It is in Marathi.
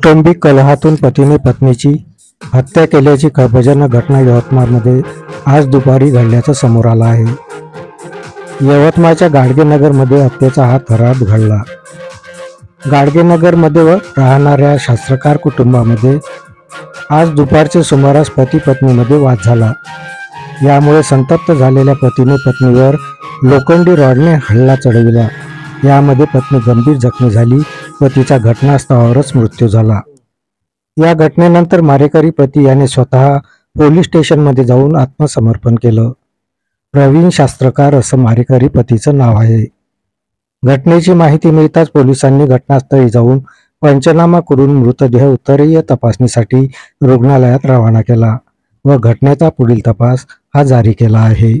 कौटुंबिक कलहातून पतीने पत्नीची हत्या केल्याची खळबळजनक घटना यवतमाळमध्ये आज दुपारी घडल्याचं समोर आलं आहे. यवतमाळच्या गाडगेनगरमध्ये हत्येचा हा थरार घडला. गाडगेनगरमध्ये राहणाऱ्या शास्त्रकार कुटुंबामध्ये आज दुपारच्या सुमारास पती पत्नीमध्ये वाद झाला. यामुळे संतप्त झालेल्या पतीने पत्नीवर लोखंडी रॉडने हल्ला चढविला. यामध्ये पत्नी गंभीर जखमी झाली व तिचा घटनास्थळावरच मृत्यू झाला. या घटनेनंतर मारेकरी पती याने स्वतः पोलीस स्टेशनमध्ये जाऊन आत्मसमर्पण केलं. प्रवीण शास्त्रकार असं मारेकरी पतीचं नाव आहे. घटनेची माहिती मिळताच पोलिसांनी घटनास्थळी जाऊन पंचनामा करून मृतदेह उत्तरीय तपासणीसाठी रुग्णालयात रवाना केला व घटनेचा पुढील तपास हा जारी केला आहे.